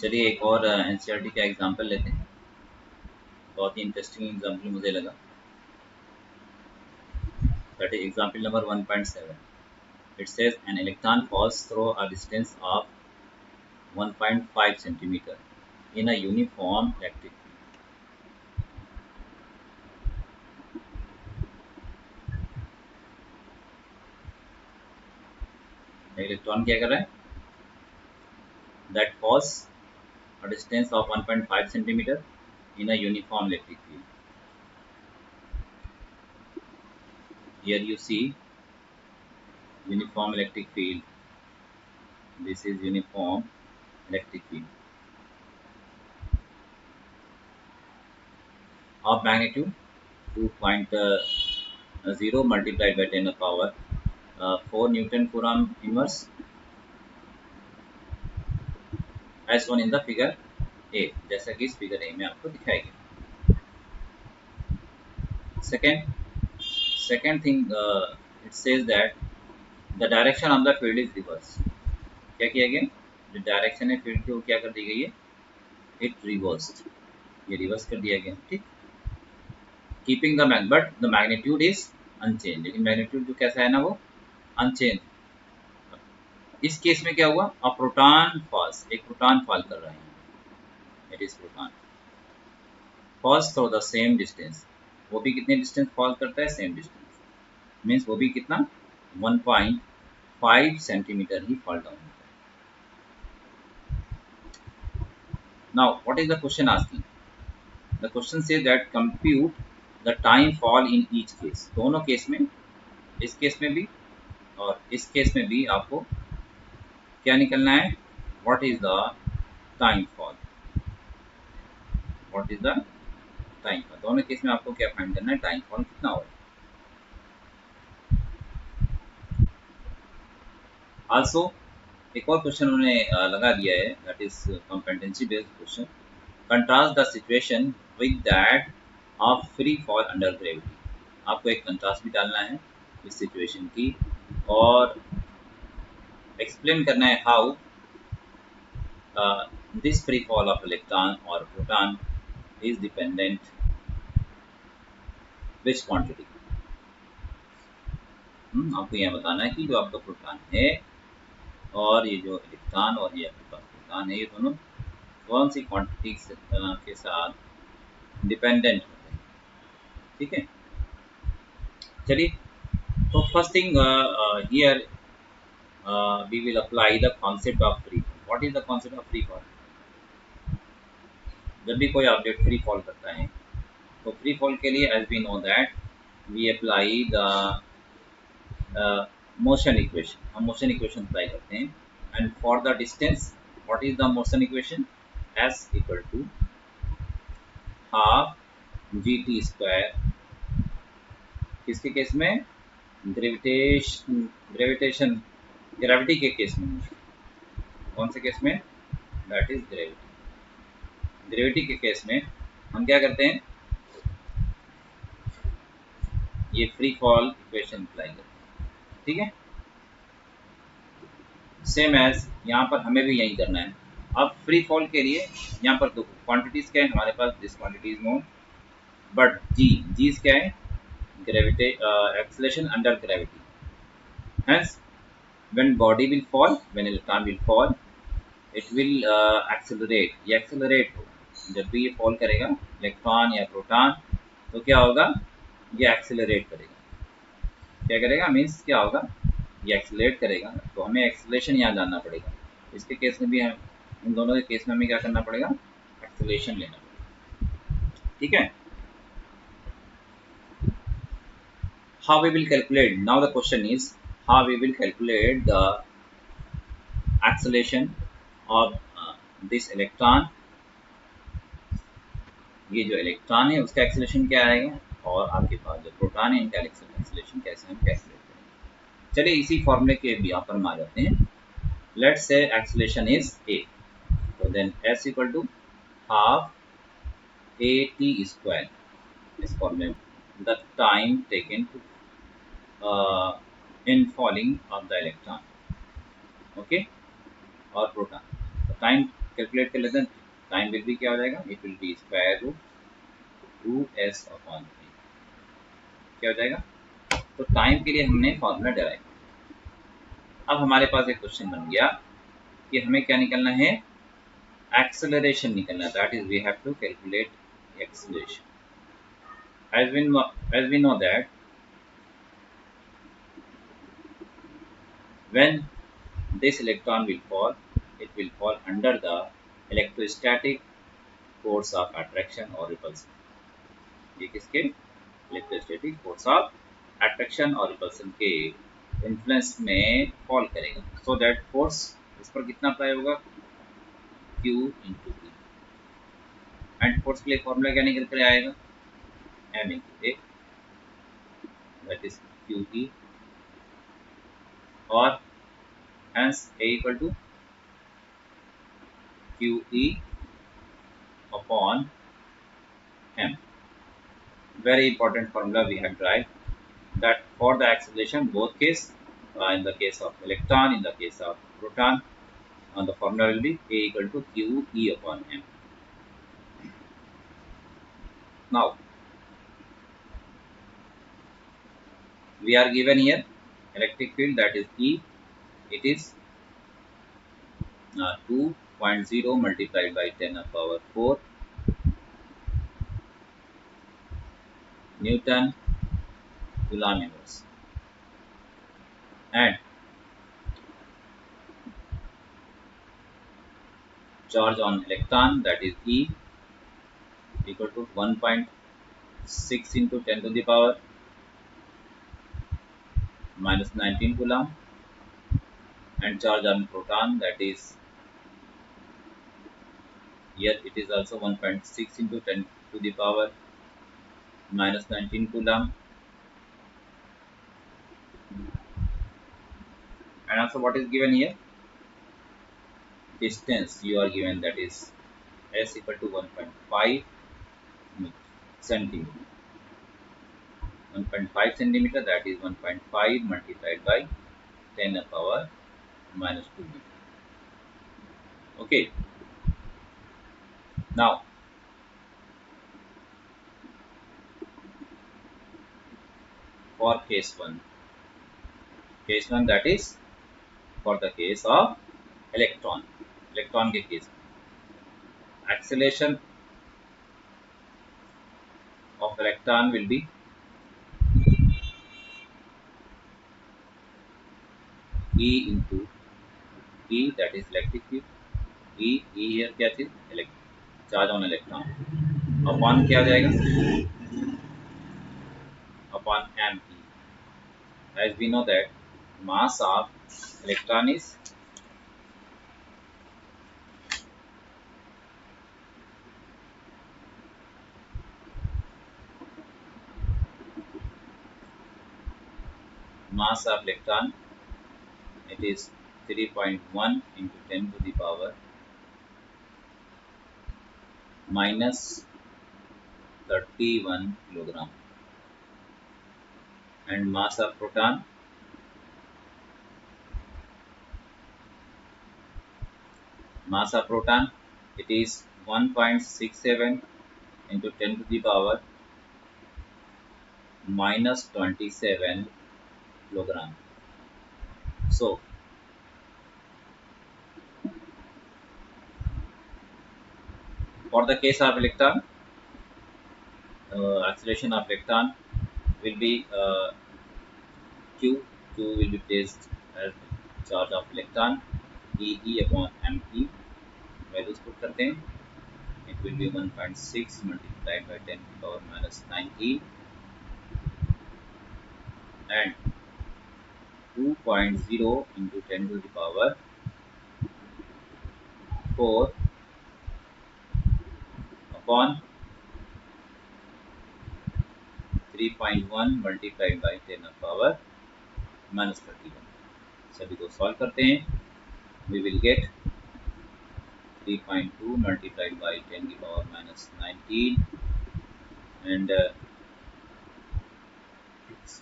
चलिए एक और एनसीईआरटी का एग्जांपल लेते हैं। बहुत ही इंटरेस्टिंग एग्जांपल मुझे लगा। That is example number 1.7। It says an electron falls through a distance of 1.5 centimeter in a uniform electric field। Electron क्या कर रहा है? That falls a distance of 1.5 centimeter in a uniform electric field। Here you see uniform electric field. This is uniform electric field of magnitude 2.0 multiplied by 10 to the power 4 Newton Coulomb inverse as shown in the figure A, जैसा कि इस figure A में आपको दिखाया गया। Second thing, it says that the direction of the field is reverse। क्या किया गया? जो डायरेक्शन है फील्ड की वो क्या कर दी गई है? इट रिवर्स्ड, ये रिवर्स कर दिया गया। ठीक, keeping the but the magnitude is unchange, लेकिन मैग्नीट्यूड जो कैसा है ना वो अनचेंज। इस केस में क्या हुआ? अ प्रोटॉन फॉल्स, एक प्रोटॉन फॉल कर रहा है। It is proton falls through the same distance. वो भी कितने डिस्टेंस फॉल करता है? Same distance. मीन्स वो भी कितना? 1.5 सेंटीमीटर ही फॉल डाउन होता है। Now what is the question asking? The question says that compute the time fall in each case. दोनों केस में, इस केस में भी और इस केस में भी आपको क्या निकलना है? What is the time fall? What is the time fall? दोनों केस में आपको क्या फाइंड करना है? टाइम फॉल कितना होगा। आल्सो एक और क्वेश्चन उन्होंने लगा दिया है, that is competency based question. Contrast the situation with that of free fall under gravity. आपको एक कंट्रास्ट भी डालना है इस सिचुएशन की और एक्सप्लेन करना है how this free fall of electron और proton is dependent which quantity. आपको यह बताना है कि जो आपका प्रोटॉन है और ये जो इलेक्ट्रॉन और ये आपके पास प्रोटॉन है, ये दोनों कौन सी क्वांटिटी के साथ डिपेंडेंट होते हैं। ठीक है, चलिए तो first thing here we will apply the concept of free fall. What is the concept of free fall? जब भी कोई ऑब्जेक्ट फ्री फॉल करता है तो फ्री फॉल के लिए as we know that we apply the motion equation. हम motion equation apply करते हैं and for the distance what is the motion equation? S equal to half G T square. किसके case में? Gravitation gravity के case में। कौन से case में? That is gravity. ग्रेविटी के केस में हम क्या करते हैं? ये फ्री फॉल इक्वेशन अप्लाई करते हैं। ठीक है, सेम एज यहाँ पर हमें भी यही करना है। अब फ्री फॉल के लिए यहाँ पर दो क्वांटिटीज क्या है हमारे पास? This quantity is known, but G क्या है? Gravity acceleration under gravity. Hence when body will fall, when electron will fall, it will accelerate। ये एक्सेलरेट होगा जब भी ये फॉल करेगा इलेक्ट्रॉन या प्रोटॉन, तो क्या होगा? ये एक्सेलरेट करेगा। क्या करेगा? मीन्स क्या होगा? ये एक्सेलरेट करेगा। तो हमें एक्सेलरेशन यहाँ जानना पड़ेगा। इसके केस में भी हम, इन दोनों के केस में हमें क्या करना पड़ेगा? एक्सेलरेशन लेना पड़ेगा। ठीक है, how we will calculate? Now the question is how we will calculate the acceleration of this electron। ये जो इलेक्ट्रॉन है उसका एक्सेलरेशन क्या आएगा और आपके पास जो प्रोटॉन है इनका एक्सेलरेशन कैसे हम कैलकुलेट करेंगे। चलिए इसी फॉर्मूले के भी यहाँ पर हम आ जाते हैं। Let's say acceleration is A, तो then S equal to half A T square. इस फॉर्मूले the time taken to in falling of the electron, okay, और प्रोटॉन। तो टाइम कैलकुलेट कर लेते हैं। टाइम विल बी क्या हो जाएगा, it will be square root 2s upon p, क्या हो जाएगा। तो टाइम के लिए हमने फॉर्मूला डराइव। अब हमारे पास एक क्वेश्चन बन गया कि हमें क्या निकलना है, एक्सेलरेशन निकलना है। That is we have to calculate acceleration. as we know that when this electron will fall under the electrostatic force of attraction or repulsion। ये किसके, इलेक्ट्रोस्टैटिक फोर्स ऑफ अट्रैक्शन और रिपल्सन के इन्फ्लुएंस में fall करेगा। So that force इस पर कितना apply होगा, Q into E। And force के लिए फॉर्मूला क्या निकल कर आएगा, M into A, that is QE, और hence A equal to QE upon M। Very important formula we have derived, that for the acceleration both case, in the case of electron, in the case of proton, the formula will be A equal to QE upon M. Now we are given here electric field, that is E, it is 2.0 multiplied by 10 to the power 4 Newton Coulomb inverse, and charge on electron, that is E, equal to 1.6 into 10 to the power minus 19 Coulomb, and charge on proton, that is here it is also 1.6 into 10 to the power minus 19 Coulomb. And also what is given here, distance you are given, that is s equal to 1.5 centimeter, 1.5 centimeter, that is 1.5 multiplied by 10 to the power minus 2 meter. Okay, now for case 1, that is for the case of electron के case, acceleration of electron will be E into E, that is electric field, E here क्या चीज, charge on electron, upon क्या आ जाएगा, upon M E, as we know that mass of electron is it is 3.1 into 10 to the power minus 31 kilogram, and mass of proton it is 1.67 into 10 to the power minus 27 kilogram. So for the case of electron, acceleration of electron will be Q will be placed as charge of electron, E upon M values put करते हैं, it will be 1.6 multiplied by 10 to the power minus 19 and 2.0 into 10 to the power 4 upon 3.1 multiplied by 10 to the power minus 31। सभी को solve करते हैं, we will get 3.2 multiplied by 10 to the power minus 19 and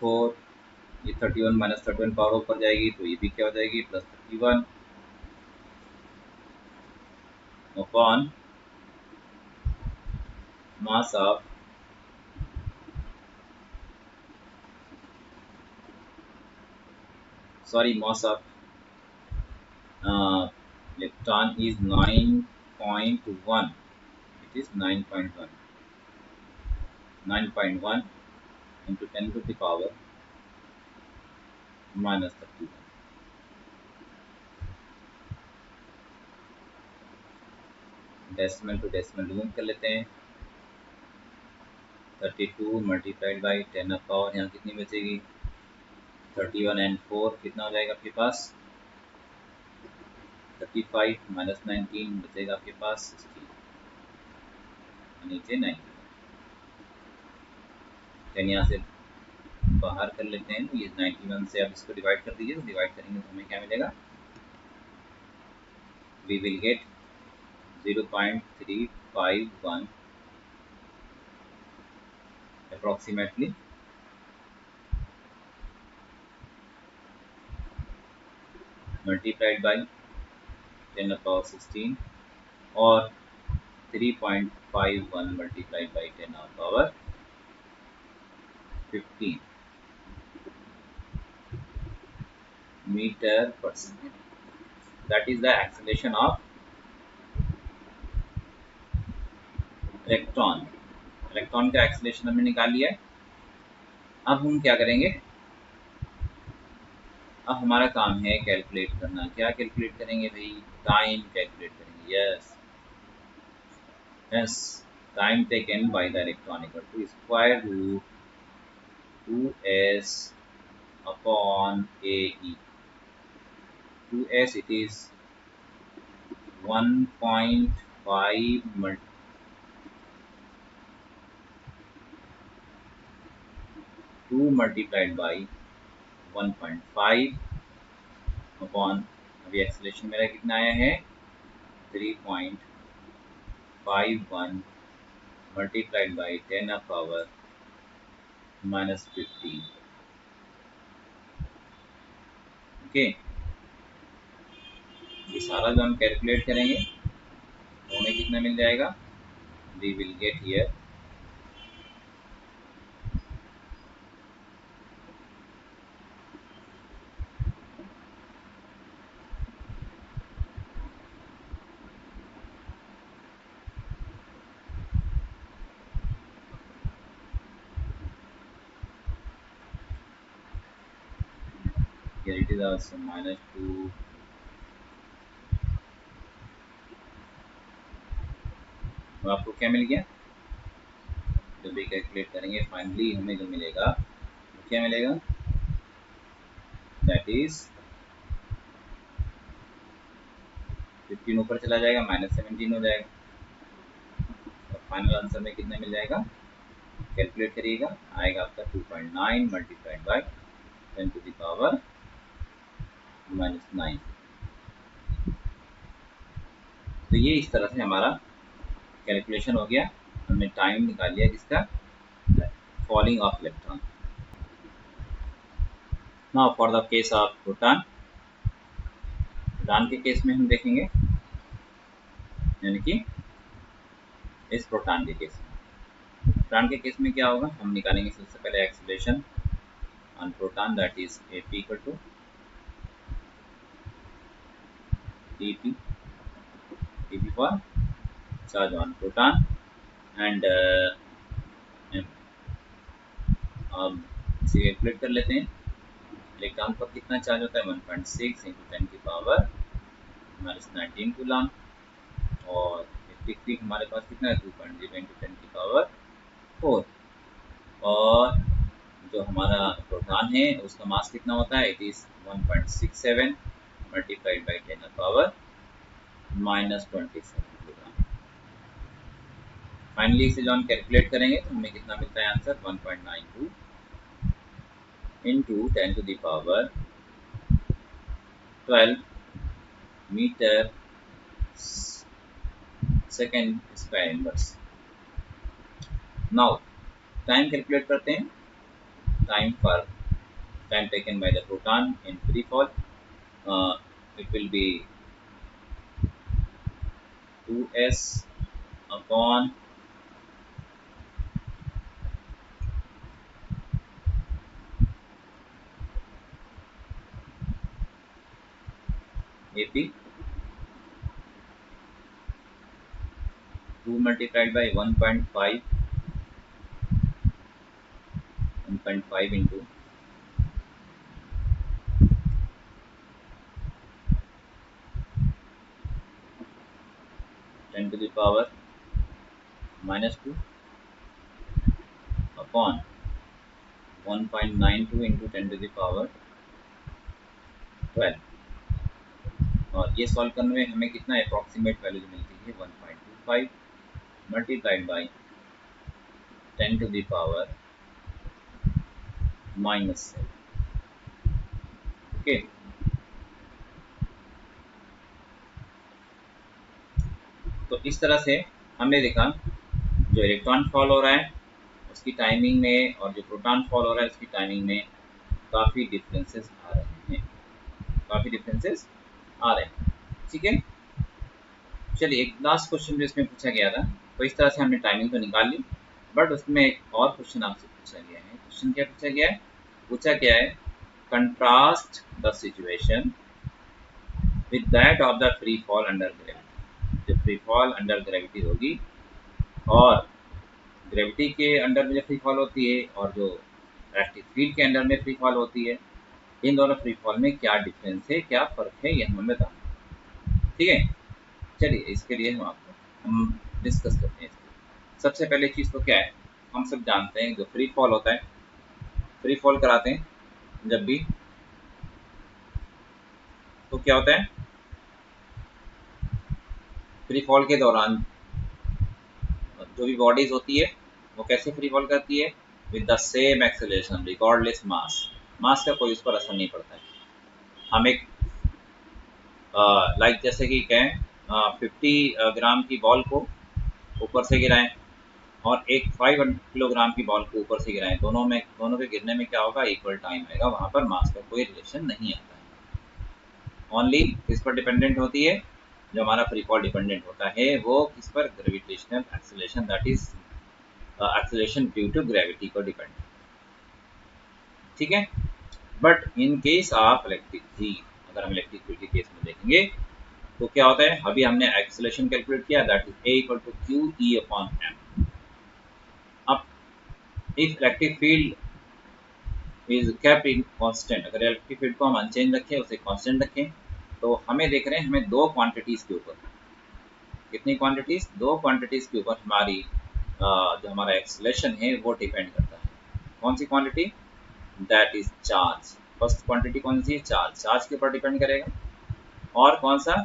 4, ये 31 minus 31 power ऊपर जाएगी तो ये भी क्या हो जाएगी, plus 31, upon mass of mass of electron is 9.1. It is 9.1. 9.1 into 10 to the power minus 31. Decimal to decimal remove कर लेते हैं। 32 मल्टीप्लाइड बाई 10 अप पावर यहाँ कितनी बचेगी? 31 एंड 4 कितना हो जाएगा आपके पास? 35 माइनस 19 बचेगा आपके पास 16, नीचे 9। 10 यहाँ से बाहर कर लेते हैं, ये 91 से आप इसको डिवाइड कर दीजिए, तो डिवाइड करेंगे तो हमें क्या मिलेगा? We will get 0.351 approximately multiplied by 10 to the power 16 or 3.51 multiplied by 10 to the power 15 meter per second. That is the acceleration of electron. Electron का एक्सेलरेशन हमने निकाल लिया है। अब हम क्या करेंगे? अब हमारा काम है कैलकुलेट करना। क्या कैलकुलेट करेंगे भाई? टाइम कैलकुलेट करेंगे। Yes, time taken by the electron equal to square root 2s upon AE. 2s it is 1.5 2 multiplied by 1.5 upon, अभी एक्सेलरेशन मेरा कितना आया है? 3.51 multiplied by 10 a power minus 15। Okay, ये सारा जो हम कैलकुलेट करेंगे तो हमें कितना मिल जाएगा? We will get here here it is also -2 तो आपको क्या मिल गया? जब भी कैलकुलेट करेंगे फाइनली हमें जो मिलेगा वो क्या मिलेगा? दैट इज 15 ऊपर चला जाएगा, -17 हो जाएगा, और फाइनल आंसर में कितना मिल जाएगा? कैलकुलेट करिएगा, आएगा आपका 2.9 multiplied by 10 to the power -9। तो ये इस तरह से हमारा कैलकुलेशन हो गया। हमने टाइम निकाल लिया किसका? Falling of electron. Now for the case of proton, proton के केस में हम देखेंगे, यानी कि इस प्रोटॉन के केस में, प्रोटॉन के केस में क्या होगा? हम निकालेंगे सबसे पहले acceleration on proton, that is AP equal to TP for charge on proton and अब इसे कैलकुलेट कर लेते हैं। इलेक्ट्रॉन पर कितना चार्ज होता है? 1.6 इंटू 10 की पावर -19 कूलम, और इलेक्ट्रिक हमारे पास कितना है? 2.0 इंटू 10 की पावर 4। और जो हमारा प्रोटॉन है उसका मास कितना होता है? It is 1.67 multiplied by 10 power -27 coulomb. Finally इसे जो हम कैलकुलेट करेंगे तो हमें कितना मिलता है answer? 1.92 into 10 to the power 12 metre second square inverse. Now time calculate करते हैं। टाइम पर time taken by the proton in free fall, it will be 2s upon AP 2 multiplied by 1.5 into 10 to the power minus 2 upon 1.92 into 10 to the power 12। और ये solve करने में हमें कितना approximate value मिलती है 1.25 multiplied by 10 to the power -7। Okay, तो इस तरह से हमने देखा जो इलेक्ट्रॉन फॉल हो रहा है उसकी टाइमिंग में और जो प्रोटॉन फॉल हो रहा है उसकी टाइमिंग में काफ़ी डिफरेंसेस आ रहे हैं, काफ़ी डिफरेंसेस आ रहे हैं। ठीक है, चलिए एक लास्ट क्वेश्चन जो इसमें पूछा गया था, तो इस तरह से हमने टाइमिंग तो निकाल ली, बट उसमें एक और क्वेश्चन आपसे पूछा गया है। क्वेश्चन क्या पूछा गया है? पूछा गया है contrast the situation with that of the free fall under gravity. जो फ्री फॉल अंडर ग्रेविटी होगी और ग्रेविटी के अंडर में जो फ्री फॉल होती है और जो इलेक्ट्रिक फील्ड के अंडर में फ्री फॉल होती है, इन दोनों फ्री फॉल में क्या डिफरेंस है, क्या फ़र्क है, ये हमें बताना। ठीक है, चलिए इसके लिए हम डिस्कस करते हैं। सबसे पहले चीज़ तो क्या है, हम सब जानते हैं जो फ्री फॉल होता है, फ्री फॉल कराते हैं जब भी, तो क्या होता है फ्री फॉल के दौरान जो भी बॉडीज होती है वो कैसे फ्री फॉल करती है? विद द सेम एक्सेलरेशन रिकॉर्डलेस मास। मास का कोई उस पर असर नहीं पड़ता है। हम एक लाइक जैसे कि कहें 50 ग्राम की बॉल को ऊपर से गिराएं और एक 5 किलोग्राम की बॉल को ऊपर से गिराएं, दोनों के गिरने में क्या होगा? इक्वल टाइम आएगा, वहाँ पर मास का कोई रिलेशन नहीं आता है। ओनली किस पर डिपेंडेंट होती है? जो हमारा फ्री फॉल डिपेंडेंट होता है वो किस पर? Gravitational acceleration, that is acceleration due to gravity पर डिपेंड। ठीक है, but in case of electric field, अगर हम इलेक्ट्रिक फील्ड के केस में देखेंगे तो क्या होता है? अभी हमने एक्सेलरेशन कैलकुलेट किया, that is A equal to Q E upon M. अब if electric field is kept in constant, अगर इलेक्ट्रिक फील्ड को हम अनचेंज रखें, उसे कांस्टेंट रखें, तो हमें देख रहे हैं हमें दो क्वांटिटीज के ऊपर, कितनी क्वांटिटीज? दो क्वांटिटीज के ऊपर हमारी जो हमारा एक्सेलरेशन है वो डिपेंड करता है। कौन सी quantity? That is charge. First quantity कौन सी है? चार्ज। चार्ज के ऊपर डिपेंड करेगा। और कौन सा?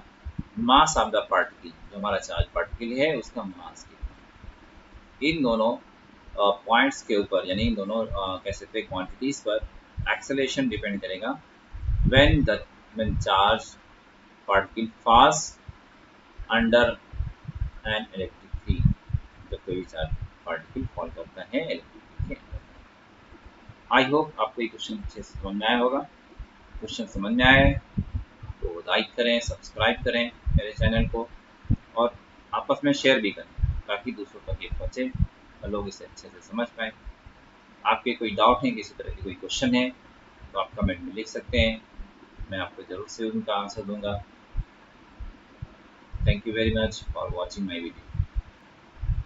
मास ऑफ द पार्टिकल, जो हमारा चार्ज पार्टिकल है उसका मास के। इन दोनों पॉइंट्स के ऊपर, यानी इन दोनों कह सकते हैं क्वांटिटीज पर एक्सेलरेशन डिपेंड करेगा when charge particle pass under an electric field, जब कोई चार्ज पार्टिकल फॉल करता है इलेक्ट्रिक फील्ड के अंदर। आई होप आपको ये क्वेश्चन अच्छे से समझ में आया होगा। क्वेश्चन समझ में आया है तो लाइक करें, सब्सक्राइब करें मेरे चैनल को, और आपस में शेयर भी करें ताकि दूसरों तक ये पहुँचे और लोग इसे अच्छे से समझ पाएँ। आपके कोई डाउट है, किसी तरह की कोई क्वेश्चन है तो आप कमेंट में लिख सकते हैं, मैं आपको ज़रूर से उनका आंसर दूंगा। Thank you very much for watching my video.